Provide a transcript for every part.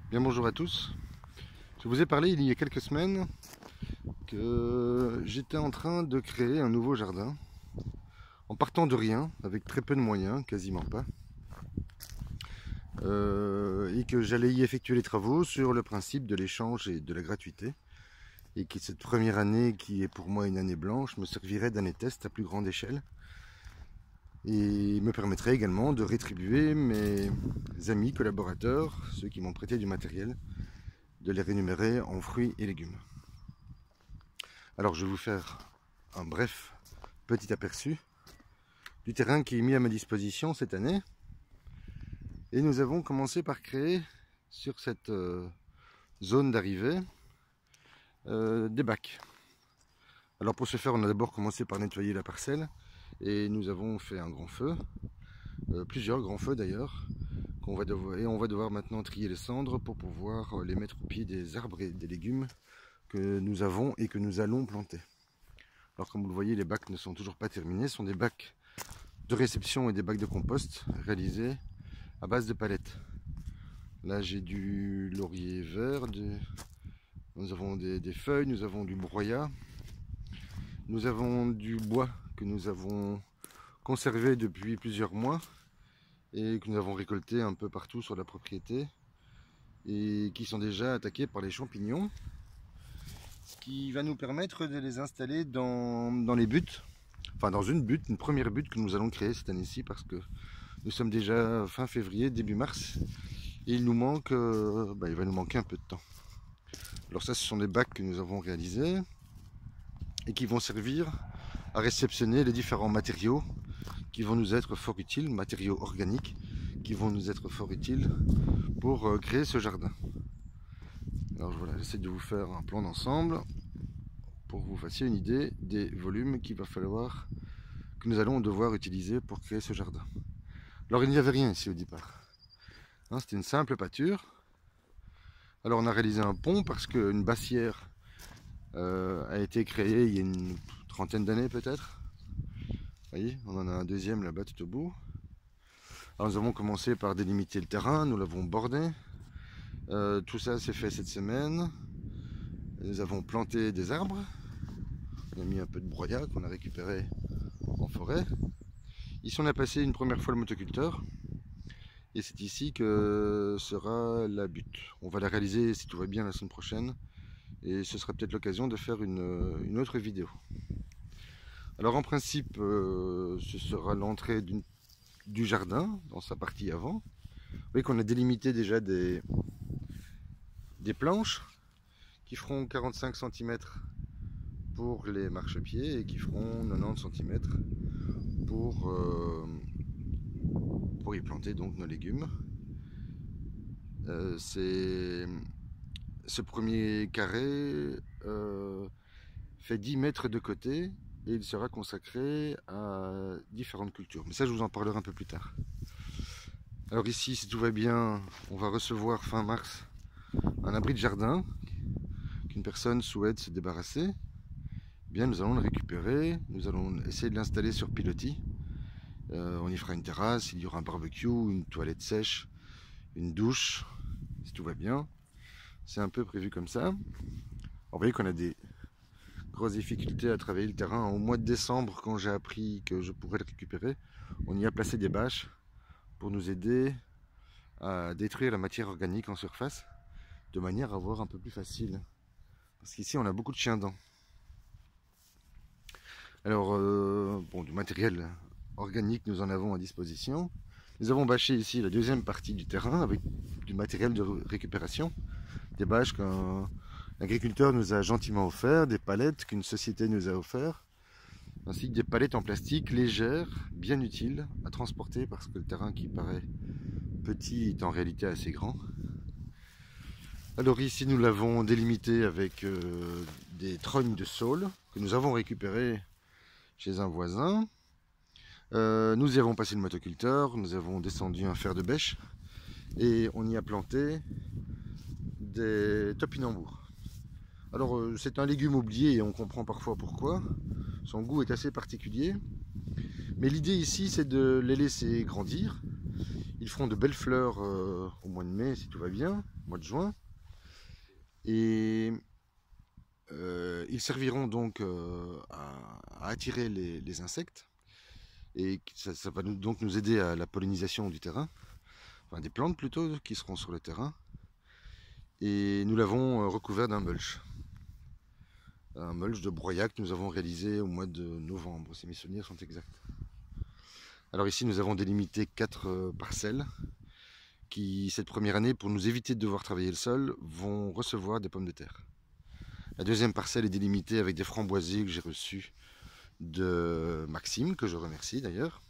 Bien, bonjour à tous. Je vous ai parlé il y a quelques semaines que j'étais en train de créer un nouveau jardin en partant de rien, avec très peu de moyens, quasiment pas, et que j'allais y effectuer les travaux sur le principe de l'échange et de la gratuité, et que cette première année, qui est pour moi une année blanche, me servirait d'année test à plus grande échelle et me permettrait également de rétribuer mes amis collaborateurs, ceux qui m'ont prêté du matériel, de les rémunérer en fruits et légumes. Alors je vais vous faire un bref petit aperçu du terrain qui est mis à ma disposition cette année. Et nous avons commencé par créer sur cette zone d'arrivée des bacs. Alors pour ce faire, on a d'abord commencé par nettoyer la parcelle et nous avons fait un grand feu, plusieurs grands feux d'ailleurs, et on va devoir maintenant trier les cendres pour pouvoir les mettre au pied des arbres et des légumes que nous avons et que nous allons planter. Alors comme vous le voyez, les bacs ne sont toujours pas terminés, ce sont des bacs de réception et des bacs de compost réalisés à base de palettes. Là j'ai du laurier vert, nous avons des feuilles, nous avons du broyat, nous avons du bois que nous avons conservé depuis plusieurs mois et que nous avons récolté un peu partout sur la propriété et qui sont déjà attaqués par les champignons, ce qui va nous permettre de les installer dans les buttes, enfin dans une première butte que nous allons créer cette année-ci, parce que nous sommes déjà fin février, début mars, et il va nous manquer un peu de temps. Alors ça, ce sont des bacs que nous avons réalisés et qui vont servir à réceptionner les différents matériaux qui vont nous être fort utiles, matériaux organiques qui vont nous être fort utiles pour créer ce jardin. Alors voilà, j'essaie de vous faire un plan d'ensemble pour que vous fassiez une idée des volumes qu'il va falloir, que nous allons devoir utiliser pour créer ce jardin. Alors il n'y avait rien ici au départ, hein, c'était une simple pâture. Alors on a réalisé un pont parce qu'une bassière a été créée il y a une trentaine d'années peut-être. Vous voyez, on en a un deuxième là-bas tout au bout. Alors nous avons commencé par délimiter le terrain, nous l'avons bordé. Tout ça s'est fait cette semaine. Nous avons planté des arbres. On a mis un peu de broyat qu'on a récupéré en forêt. Ici on a passé une première fois le motoculteur. Et c'est ici que sera la butte. On va la réaliser si tout va bien la semaine prochaine. Et ce sera peut-être l'occasion de faire une autre vidéo. Alors en principe, ce sera l'entrée du jardin, dans sa partie avant. Vous voyez qu'on a délimité déjà des planches qui feront 45 cm pour les marchepieds et qui feront 90 cm pour y planter donc nos légumes. Ce premier carré fait 10 mètres de côté et il sera consacré à différentes cultures. Mais ça, je vous en parlerai un peu plus tard. Alors ici, si tout va bien, on va recevoir fin mars un abri de jardin qu'une personne souhaite se débarrasser. Eh bien, nous allons le récupérer, nous allons essayer de l'installer sur pilotis. On y fera une terrasse, il y aura un barbecue, une toilette sèche, une douche, si tout va bien. C'est un peu prévu comme ça. Alors, vous voyez qu'on a des grosses difficultés à travailler le terrain. Au mois de décembre, quand j'ai appris que je pourrais le récupérer, on y a placé des bâches pour nous aider à détruire la matière organique en surface, de manière à voir un peu plus facile. Parce qu'ici, on a beaucoup de chiens dents. Alors, du matériel organique, nous en avons à disposition. Nous avons bâché ici la deuxième partie du terrain avec du matériel de récupération, des bâches qu'un agriculteur nous a gentiment offert, des palettes qu'une société nous a offert, ainsi que des palettes en plastique légères, bien utiles à transporter parce que le terrain qui paraît petit est en réalité assez grand. Alors ici nous l'avons délimité avec des trognes de saule que nous avons récupérées chez un voisin. Nous y avons passé le motoculteur, nous avons descendu un fer de bêche et on y a planté des topinambours. Alors c'est un légume oublié et on comprend parfois pourquoi. Son goût est assez particulier. Mais l'idée ici c'est de les laisser grandir. Ils feront de belles fleurs au mois de mai si tout va bien. mois de juin. Et ils serviront donc à attirer les insectes. Et ça va donc nous aider à la pollinisation du terrain, enfin des plantes plutôt, qui seront sur le terrain. Et nous l'avons recouvert d'un mulch. Un mulch de broyat que nous avons réalisé au mois de novembre, si mes souvenirs sont exacts. Alors ici nous avons délimité 4 parcelles qui, cette première année, pour nous éviter de devoir travailler le sol, vont recevoir des pommes de terre. La deuxième parcelle est délimitée avec des framboisiers que j'ai reçus de Maxime, que je remercie d'ailleurs,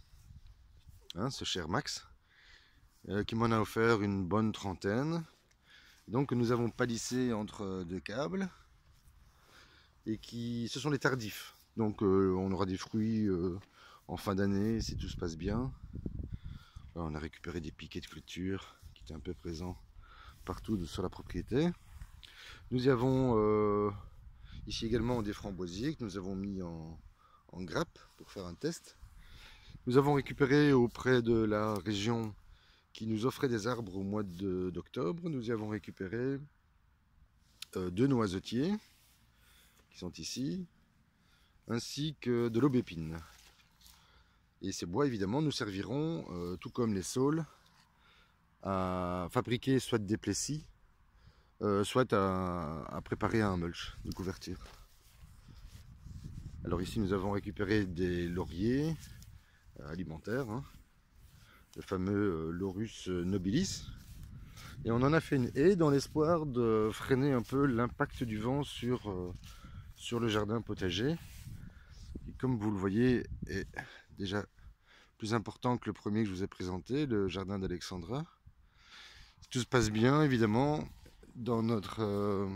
hein, ce cher Max, qui m'en a offert une bonne trentaine. Donc nous avons palissé entre 2 câbles, et ce sont les tardifs. Donc on aura des fruits en fin d'année si tout se passe bien. Là, on a récupéré des piquets de clôture qui étaient un peu présents partout sur la propriété. Nous y avons ici également des framboisiers que nous avons mis en grappe pour faire un test. Nous avons récupéré auprès de la région qui nous offrait des arbres au mois d'octobre. Nous y avons récupéré 2 noisetiers qui sont ici, ainsi que de l'aubépine. Et ces bois évidemment nous serviront, tout comme les saules, à fabriquer soit des plessis, soit à préparer un mulch de couverture. Alors ici nous avons récupéré des lauriers alimentaires, hein, le fameux Laurus nobilis, et on en a fait une haie dans l'espoir de freiner un peu l'impact du vent sur le jardin potager, qui, comme vous le voyez, est déjà plus important que le premier que je vous ai présenté, le jardin d'Alexandra. Si tout se passe bien, évidemment, dans notre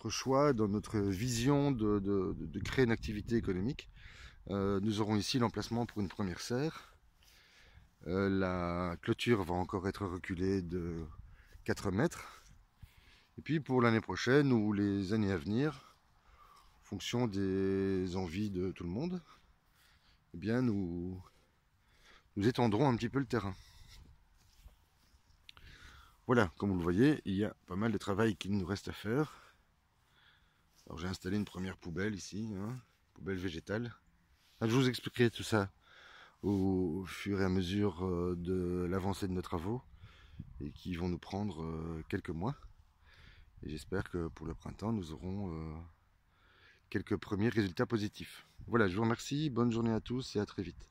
choix, dans notre vision de créer une activité économique, nous aurons ici l'emplacement pour une première serre. La clôture va encore être reculée de 4 mètres. Et puis pour l'année prochaine ou les années à venir, en fonction des envies de tout le monde, eh bien nous étendrons un petit peu le terrain. Voilà, comme vous le voyez, il y a pas mal de travail qu'il nous reste à faire. Alors j'ai installé une première poubelle ici, hein, poubelle végétale. Je vous expliquerai tout ça au fur et à mesure de l'avancée de nos travaux, et qui vont nous prendre quelques mois. Et j'espère que pour le printemps, nous aurons quelques premiers résultats positifs. Voilà, je vous remercie, bonne journée à tous et à très vite.